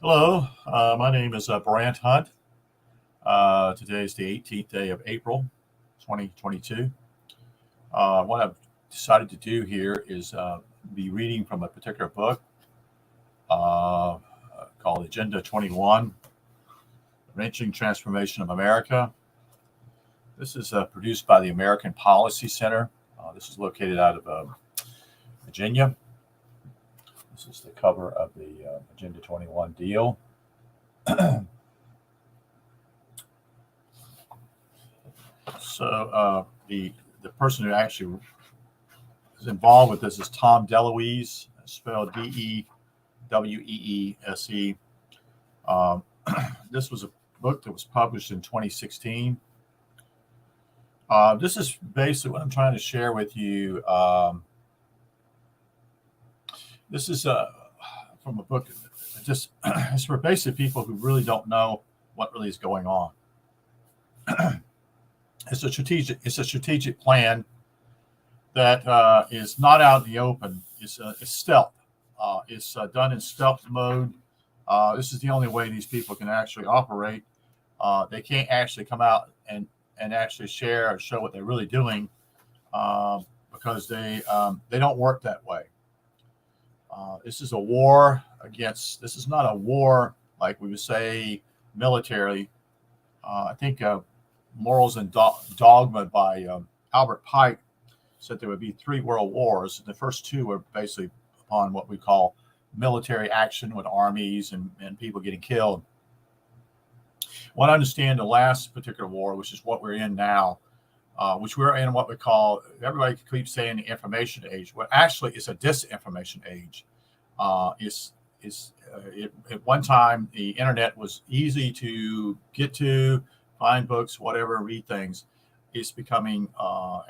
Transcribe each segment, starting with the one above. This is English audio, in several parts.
Hello, my name is Brant Hunt. Today is the 18th day of April, 2022. What I've decided to do here is be reading from a particular book uh, called Agenda 21, Wrenching Transformation of America. This is produced by the American Policy Center. This is located out of Virginia. This is the cover of the Agenda 21 deal. So the person who actually is involved with this is Tom Deluise, spelled Deweese. This was a book that was published in 2016. This is basically what I'm trying to share with you. This is from a book. It's for basically people who really don't know what really is going on. It's a strategic plan that is not out in the open. It's stealth. It's done in stealth mode. This is the only way these people can actually operate. They can't actually come out and actually share or show what they're really doing because they don't work that way. This is a war against. This is not a war like we would say militarily. I think Morals and Dogma by Albert Pike said there would be 3 world wars. And the first 2 were basically upon what we call military action with armies and people getting killed. Well, I understand the last particular war, which is what we're in now, which we're in what we call, everybody keeps saying the information age. Well, actually, it's a disinformation age. At one time, the internet was easy to get to, find books, whatever, read things. It's becoming,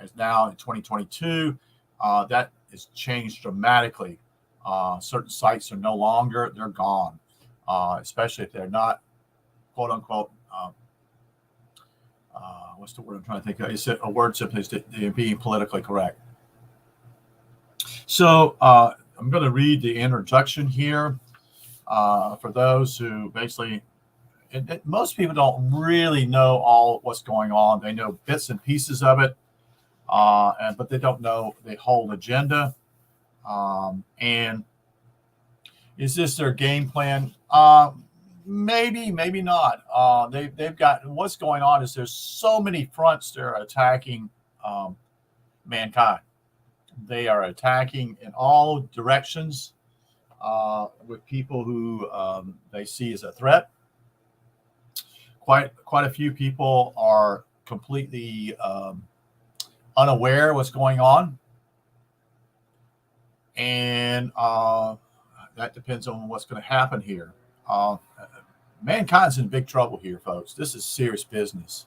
as now in 2022, that has changed dramatically. Certain sites are no longer, they're gone, especially if they're not, quote unquote, what's the word I'm trying to think of? It's a word simply is being politically correct. So I'm going to read the introduction here for those who basically, most people don't really know all what's going on. They know bits and pieces of it, but they don't know the whole agenda. And is this their game plan? Maybe, maybe not. They've got, what's going on is there's so many fronts they're attacking mankind. They are attacking in all directions with people who they see as a threat. Quite a few people are completely unaware of what's going on, and that depends on what's going to happen here. Mankind's in big trouble here, folks. This is serious business.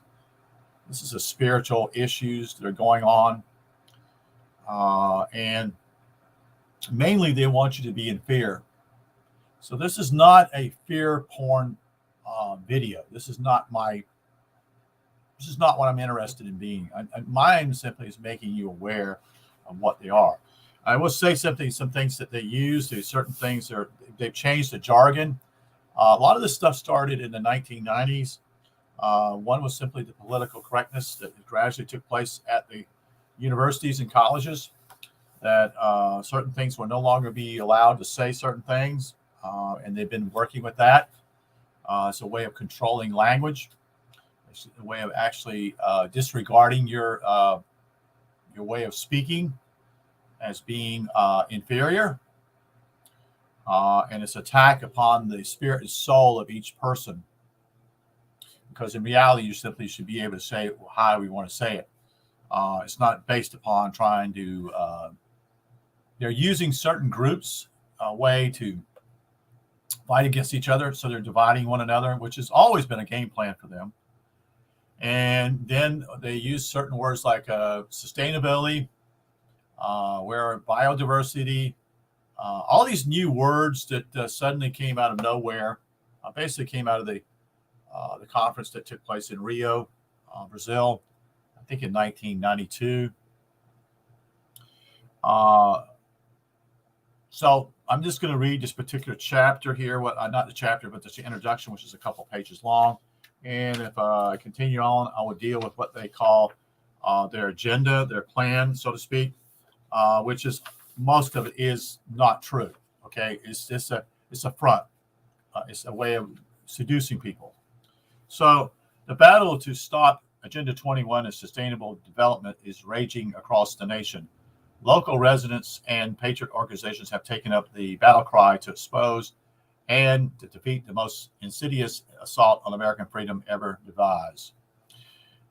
This is a spiritual issues that are going on, and mainly they want you to be in fear. So this is not a fear porn video. This is not what I'm interested in being. Mine simply is making you aware of what they are. I will say some things that they use. There's certain things they've changed the jargon. A lot of this stuff started in the 1990s. One was simply the political correctness that gradually took place at the universities and colleges, that certain things will no longer be allowed to say certain things, and they've been working with that. It's a way of controlling language. It's a way of actually disregarding your way of speaking as being inferior. And it's attack upon the spirit and soul of each person. Because in reality, you simply should be able to say it how we want to say it. It's not based upon trying to, they're using certain groups a way to fight against each other. So they're dividing one another, which has always been a game plan for them. And then they use certain words like sustainability, where biodiversity, all these new words that suddenly came out of nowhere, basically came out of the conference that took place in Rio, Brazil, I think in 1992. So I'm just going to read this particular chapter here. Not the chapter, but the introduction, which is a couple pages long. And if I continue on, I will deal with what they call their agenda, their plan, so to speak, which is most of it is not true. Okay, it's a front. It's a way of seducing people. So the battle to stop Agenda 21 and sustainable development is raging across the nation. Local residents and patriot organizations have taken up the battle cry to expose and to defeat the most insidious assault on American freedom ever devised.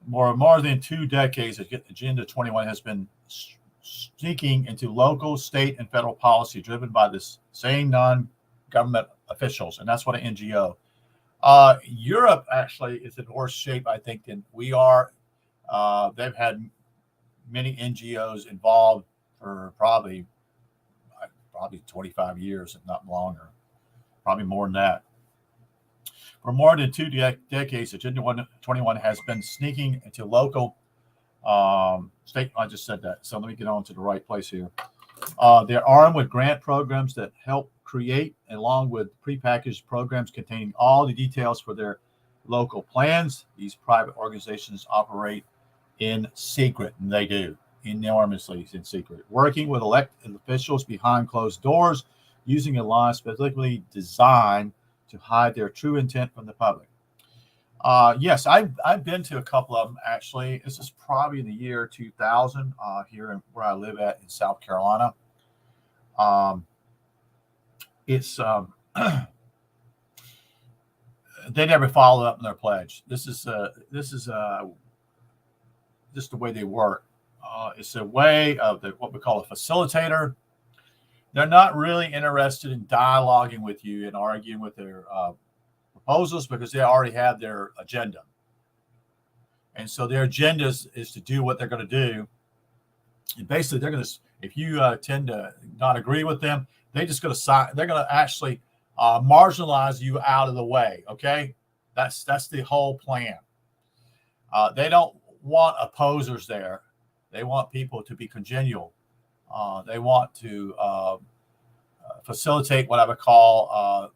More than 2 decades, Agenda 21 has been sneaking into local, state, and federal policy driven by this same non-government officials, and that's what an NGO. Europe actually is in worse shape, I think, than we are. They've had many NGOs involved for probably 25 years, if not longer, probably more than that. For more than 2 decades, Agenda 21 has been sneaking into local, state. I just said that, so let me get on to the right place here. They're armed with grant programs that help create, along with prepackaged programs containing all the details for their local plans. These private organizations operate in secret, and they do enormously in secret, working with elected officials behind closed doors, using a lie specifically designed to hide their true intent from the public. Yes, I've been to a couple of them, actually. This is probably in the year 2000 here where I live at in South Carolina. It's they never followed up on their pledge. This is just the way they work. It's a way of what we call a facilitator. They're not really interested in dialoguing with you and arguing with their proposals because they already have their agenda. And so their agenda is to do what they're going to do. And basically, they're going to, if you tend to not agree with them, they're going to actually marginalize you out of the way. Okay, that's the whole plan. They don't want opposers there. They want people to be congenial. They want to facilitate what I would call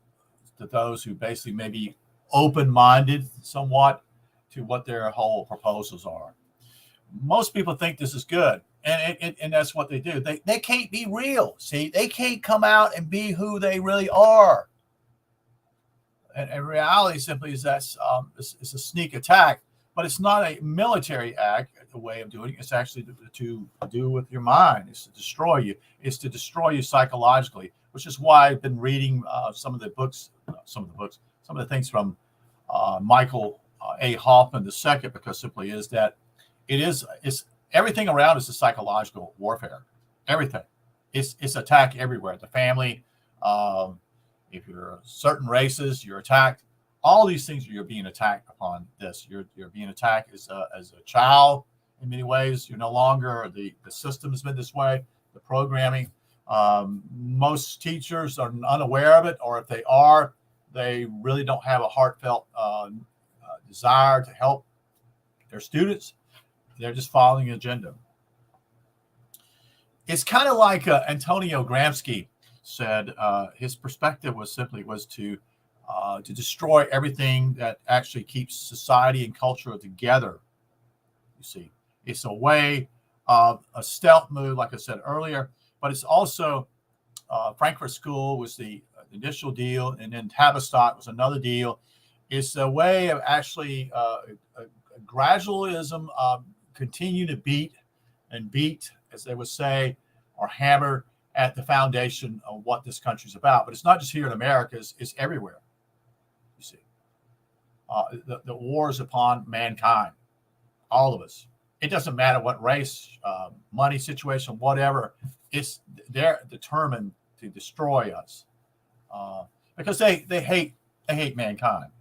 to those who basically may be open-minded somewhat to what their whole proposals are. Most people think this is good, and that's what they do. They can't be real. See, they can't come out and be who they really are. And reality simply is that's it's a sneak attack, but it's not a military act. The way of doing it, it's actually to do with your mind. It's to destroy you. It's to destroy you psychologically, which is why I've been reading some of the things from Michael A. Hoffman II, because simply is that it's everything around is a psychological warfare. Everything. It's attack everywhere. The family. If you're certain races, you're attacked. All these things you're being attacked upon. You're being attacked as a child in many ways. You're no longer the system has been this way. The programming. Most teachers are unaware of it, or if they are, they really don't have a heartfelt desire to help their students. They're just following an agenda. It's kind of like Antonio Gramsci said. His perspective was to destroy everything that actually keeps society and culture together. You see, it's a way of a stealth move, like I said earlier, but it's also Frankfurt School was the initial deal, and then Tavistock was another deal. It's a way of actually a gradualism, continue to beat, as they would say, or hammer at the foundation of what this country's about. But it's not just here in America; it's everywhere. You see, the war is upon mankind, all of us. It doesn't matter what race, money situation, whatever. They're determined to destroy us because they hate mankind.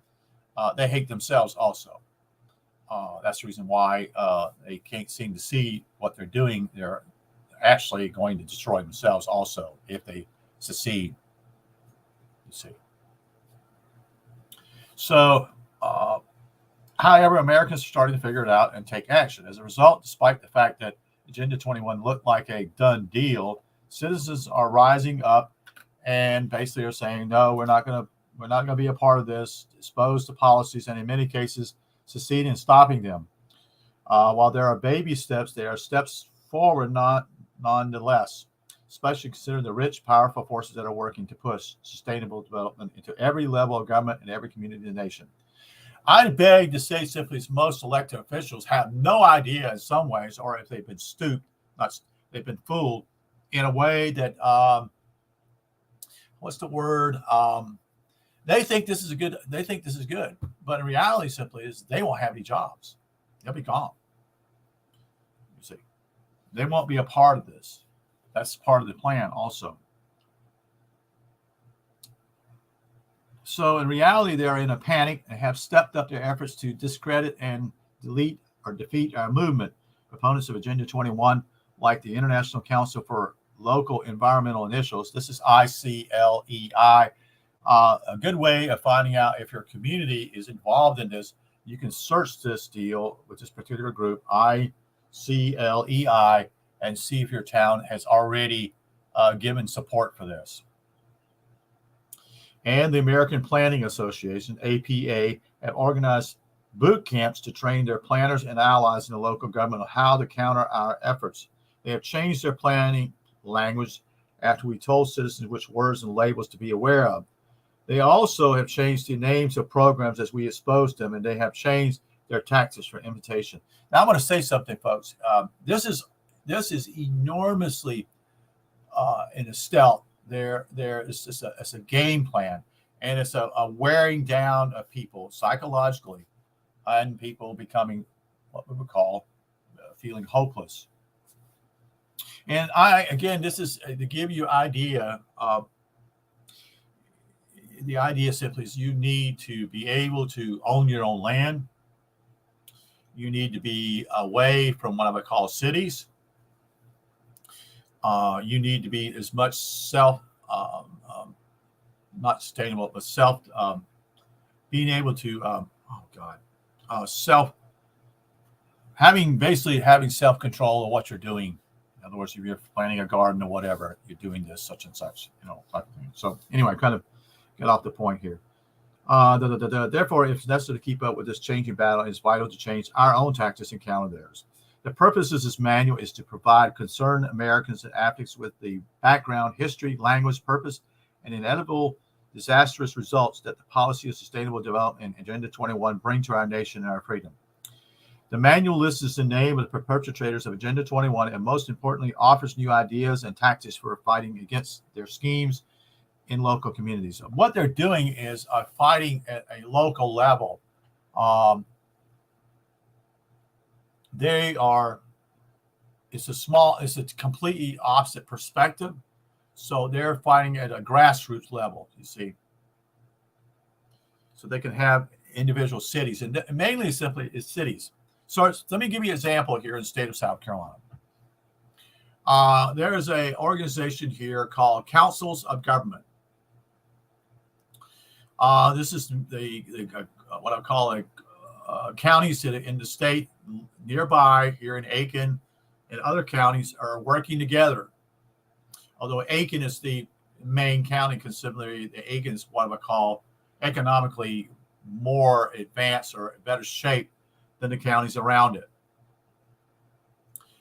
They hate themselves also. That's the reason why they can't seem to see what they're doing. They're actually going to destroy themselves also if they succeed. You see. So, however, Americans are starting to figure it out and take action. As a result, despite the fact that Agenda 21 looked like a done deal, citizens are rising up and basically are saying, no, we're not going to be a part of this, exposed to policies, and in many cases succeed in stopping them. While there are baby steps, there are steps forward, nonetheless, especially considering the rich, powerful forces that are working to push sustainable development into every level of government and every community in the nation. I beg to say simply, most elected officials have no idea in some ways, or if they've been they've been fooled in a way that, what's the word? They think this is good, but in reality, simply is they won't have any jobs. They'll be gone. You see, they won't be a part of this. That's part of the plan also. So in reality, they're in a panic and have stepped up their efforts to discredit and delete or defeat our movement. Proponents of Agenda 21, like the International Council for Local Environmental Initiatives, this is ICLEI. A good way of finding out if your community is involved in this, you can search this deal with this particular group, ICLEI, and see if your town has already given support for this. And the American Planning Association, APA, have organized boot camps to train their planners and allies in the local government on how to counter our efforts. They have changed their planning language after we told citizens which words and labels to be aware of. They also have changed the names of programs as we exposed them, and they have changed their tactics for invitation. Now, I'm going to say something, folks. This is enormously in a stealth. It's a game plan, and it's a wearing down of people psychologically, and people becoming what we would call feeling hopeless. And this is to give you an idea. The idea simply is you need to be able to own your own land. You need to be away from what I would call cities. You need to be as much not sustainable, but being able to, having self-control of what you're doing. In other words, if you're planting a garden or whatever, you're doing this, such and such, type of thing. So anyway, kind of get off the point here. Therefore, if it's necessary to keep up with this changing battle, it's vital to change our own tactics and counter theirs. The purpose of this manual is to provide concerned Americans and advocates with the background, history, language, purpose, and inevitable disastrous results that the policy of sustainable development and Agenda 21 bring to our nation and our freedom. The manual lists the name of the perpetrators of Agenda 21 and, most importantly, offers new ideas and tactics for fighting against their schemes in local communities. What they're doing is fighting at a local level. It's a completely opposite perspective. So they're fighting at a grassroots level, you see. So they can have individual cities, and mainly simply it's cities. So let me give you an example here in the state of South Carolina. There is an organization here called Councils of Government. This is the what I call counties in the state nearby here in Aiken and other counties are working together. Although Aiken is the main county, considerably, Aiken is what I would call economically more advanced or in better shape than the counties around it.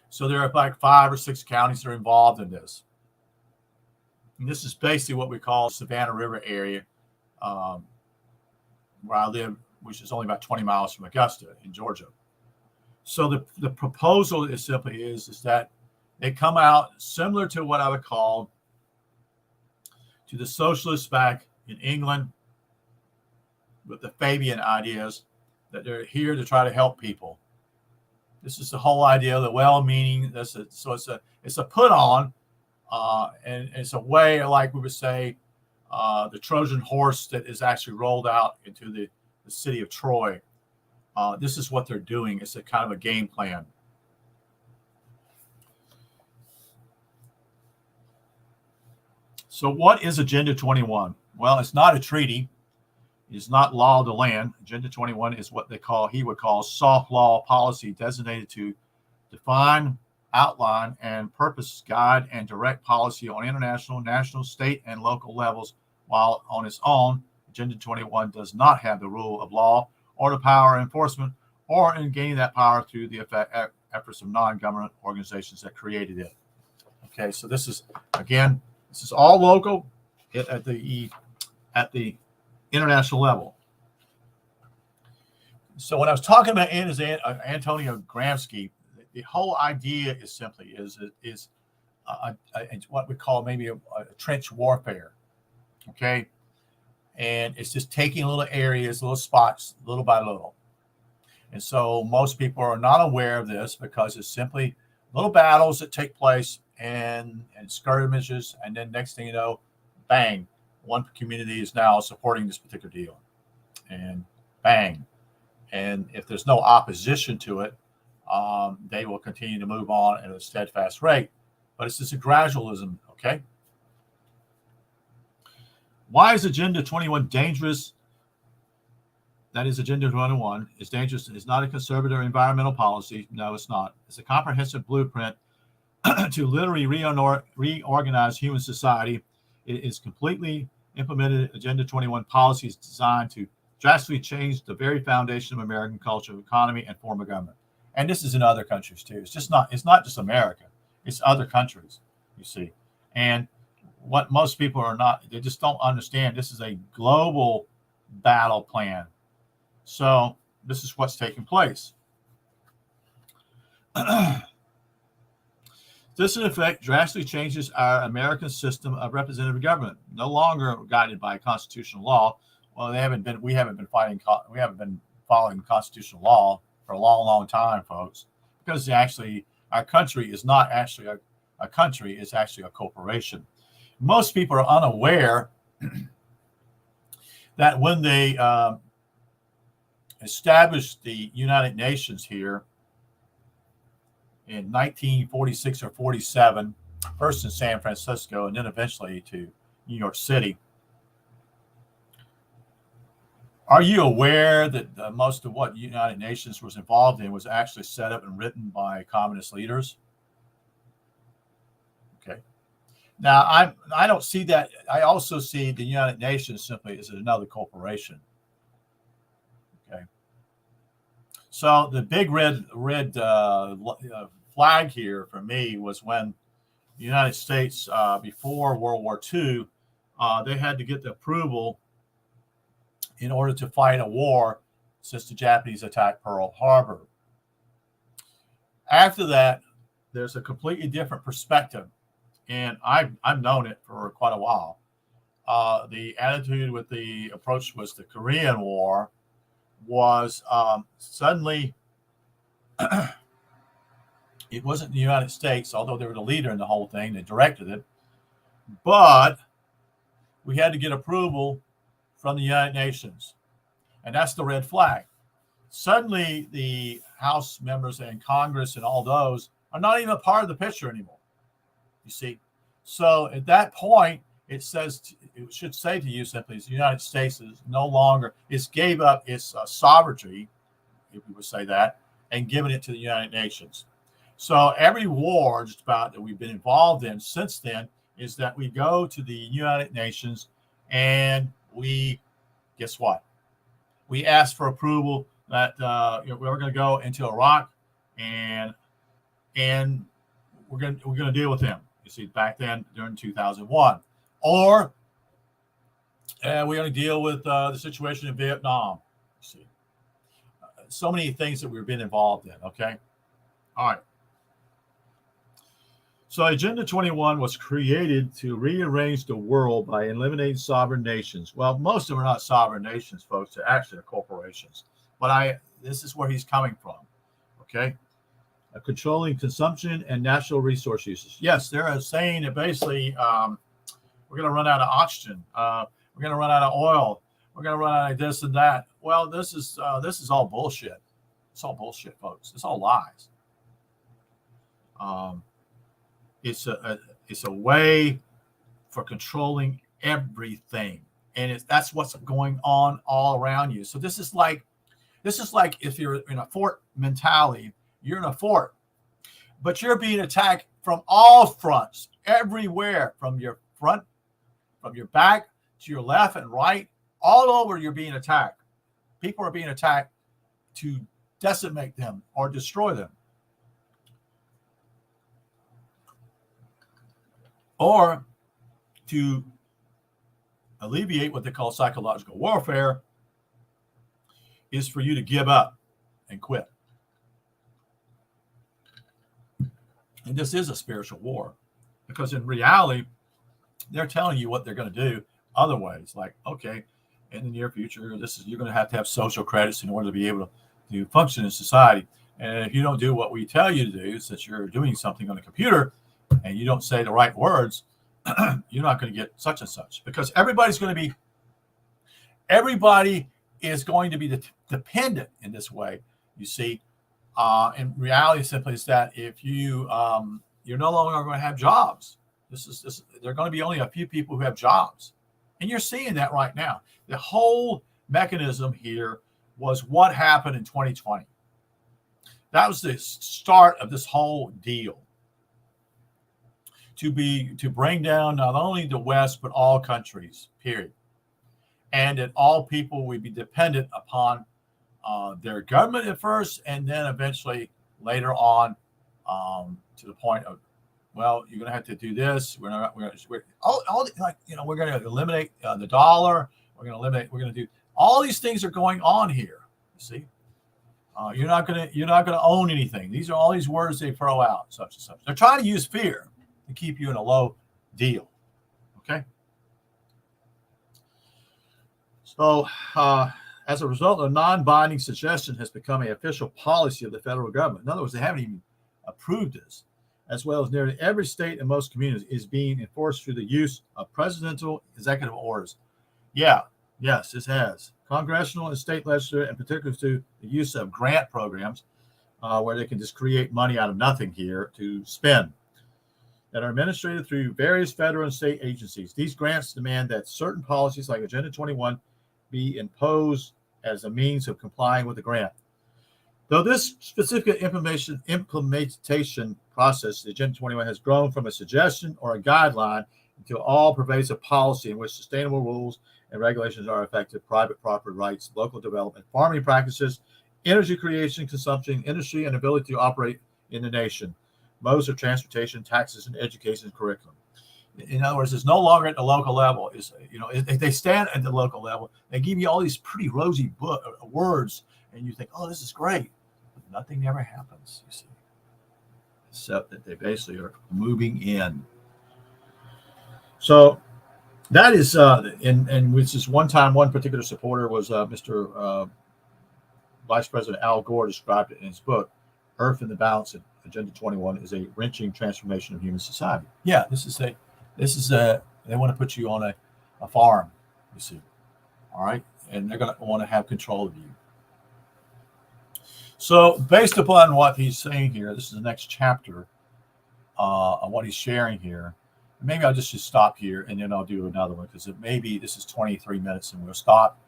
So there are like 5 or 6 counties that are involved in this. And this is basically what we call Savannah River area, where I live, which is only about 20 miles from Augusta in Georgia. So the proposal is simply is that they come out similar to what I would call to the socialists back in England with the Fabian ideas, that they're here to try to help people. This is the whole idea of the well-meaning. So it's a put on, and it's a way, like we would say, the Trojan horse that is actually rolled out into the city of Troy. This is what they're doing. It's a kind of a game plan. So what is Agenda 21? Well, it's not a treaty. It's not law of the land. Agenda 21 is what he would call soft law policy designated to define, outline and purpose, guide, and direct policy on international, national, state, and local levels, while on its own, Agenda 21 does not have the rule of law or the power of enforcement, or in gaining that power through the efforts of non-government organizations that created it. Okay, so this is, again, this is all local at the international level. So when I was talking about Antonio Gramsci, the whole idea is simply what we call maybe a trench warfare. Okay, and it's just taking little areas, little spots, little by little. And so most people are not aware of this because it's simply little battles that take place and skirmishes, and then next thing you know, bang, one community is now supporting this particular deal, and bang. And if there's no opposition to it, they will continue to move on at a steadfast rate. But it's just a gradualism, okay? Why is Agenda 21 dangerous? That is, Agenda 21 is dangerous. It's not a conservative environmental policy. No, it's not. It's a comprehensive blueprint to literally reorganize human society. It is completely implemented. Agenda 21 policies designed to drastically change the very foundation of American culture, economy, and form of government. And this is in other countries too. It's not just America. It's other countries, you see. And what most people are not, they just don't understand. This is a global battle plan. So this is what's taking place. This, in effect, drastically changes our American system of representative government. No longer guided by constitutional law. Well, we haven't been following constitutional law for a long, long time, folks, because actually our country is not actually a country; it's actually a corporation. Most people are unaware that when they established the United Nations here in 1946 or 47, first in San Francisco and then eventually to New York City. Are you aware that most of what United Nations was involved in was actually set up and written by communist leaders? Okay. Now, I don't see that. I also see the United Nations simply as another corporation. Okay. So the big red flag here for me was when the United States, before World War II, they had to get the approval in order to fight a war since the Japanese attacked Pearl Harbor. After that, there's a completely different perspective, and I've known it for quite a while. The attitude with the approach was the Korean War was suddenly it wasn't the United States, although they were the leader in the whole thing, they directed it, but we had to get approval from the United Nations. And that's the red flag. Suddenly, the House members and Congress and all those are not even a part of the picture anymore. You see? So at that point, it should say to you simply, the United States is no longer, it's gave up its sovereignty, if we would say that, and given it to the United Nations. So every war just about that we've been involved in since then is that we go to the United Nations and we, guess what? We ask for approval that we're going to go into Iraq and we're going to deal with them. You see, back then during 2001, or we're going to deal with the situation in Vietnam. You see, so many things that we've been involved in. Okay, all right. So Agenda 21 was created to rearrange the world by eliminating sovereign nations. Well, most of them are not sovereign nations, folks. They're actually corporations. But this is where he's coming from, okay? Controlling consumption and natural resource uses. Yes, they're saying that basically we're going to run out of oxygen. We're going to run out of oil. We're going to run out of this and that. Well, this is all bullshit. It's all bullshit, folks. It's all lies. It's a way for controlling everything, and that's what's going on all around you. So this is like if you're in a fort mentality. You're in a fort, but you're being attacked from all fronts, everywhere, from your front, from your back to your left and right, all over you're being attacked. People are being attacked to decimate them or destroy them, or to alleviate what they call psychological warfare, is for you to give up and quit. And this is a spiritual war, because in reality, they're telling you what they're going to do other ways. Like, okay, in the near future, you're going to have social credits in order to be able to function in society. And if you don't do what we tell you to do, since you're doing something on a computer and you don't say the right words, you're not going to get such and such, because everybody is going to be dependent in this way. You see, in reality, simply is that if you're no longer going to have jobs. There are going to be only a few people who have jobs, and you're seeing that right now. The whole mechanism here was what happened in 2020. That was the start of this whole deal. To bring down not only the West, but all countries, period. And that all people would be dependent upon their government at first, and then eventually later on to the point of, well, you're going to have to do this. We're going to eliminate the dollar. We're going to do all these things are going on here. You see, you're not going to own anything. These are all these words they throw out, such and such. They're trying to use fear to keep you in a low deal. Okay. So as a result, a non-binding suggestion has become an official policy of the federal government. In other words, they haven't even approved this, as well as nearly every state and most communities, is being enforced through the use of presidential executive orders. Yes, this has. Congressional and state legislature, and particularly through the use of grant programs, where they can just create money out of nothing here to spend, that are administered through various federal and state agencies. These grants demand that certain policies like Agenda 21 be imposed as a means of complying with the grant. Though this specific implementation process, the Agenda 21, has grown from a suggestion or a guideline into all-pervasive policy in which sustainable rules and regulations are affected: private property rights, local development, farming practices, energy creation, consumption, industry, and ability to operate in the nation, modes of transportation, taxes, and education curriculum. In other words, it's no longer at the local level. If they stand at the local level, they give you all these pretty rosy words, and you think, oh, this is great. But nothing ever happens, you see, except that they basically are moving in. So that is, and which is one particular supporter was Mr. Vice President Al Gore described it in his book, Earth in the Balance. Agenda 21 is a wrenching transformation of human society. Yeah, this is they want to put you on a farm, you see, all right, and they're going to want to have control of you. So based upon what he's saying here, this is the next chapter on what he's sharing here. Maybe I'll just stop here, and then I'll do another one, because maybe this is 23 minutes, and we'll stop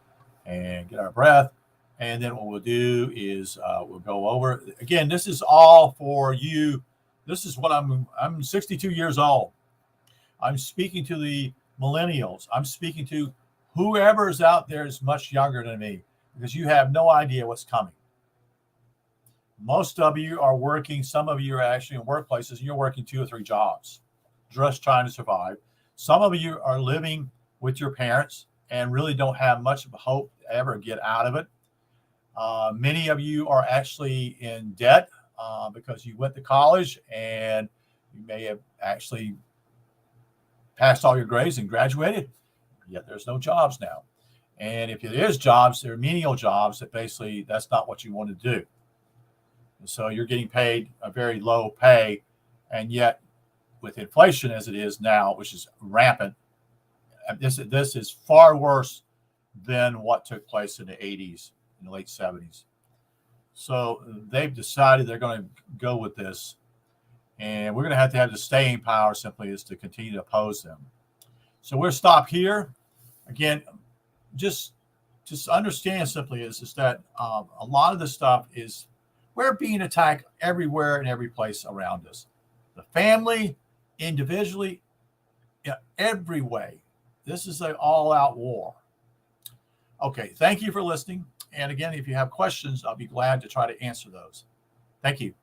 and get our breath. And then what we'll do is we'll go over. Again, this is all for you. This is what I'm 62 years old. I'm speaking to the millennials. I'm speaking to whoever is out there is much younger than me, because you have no idea what's coming. Most of you are working. Some of you are actually in workplaces, and you're working 2 or 3 jobs, just trying to survive. Some of you are living with your parents and really don't have much of a hope to ever get out of it. Many of you are actually in debt because you went to college and you may have actually passed all your grades and graduated, yet there's no jobs now. And if there is jobs, they're menial jobs that basically that's not what you want to do. And so you're getting paid a very low pay, and yet with inflation as it is now, which is rampant, this is far worse than what took place in the 80s, in the late 70s. So they've decided they're going to go with this, and we're going to have the staying power simply is to continue to oppose them. So we'll stop here. Again, just understand simply is that a lot of this stuff is, We're being attacked everywhere and every place around us. The family, individually, in every way. This is an all-out war. Okay, thank you for listening. And again, if you have questions, I'll be glad to try to answer those. Thank you.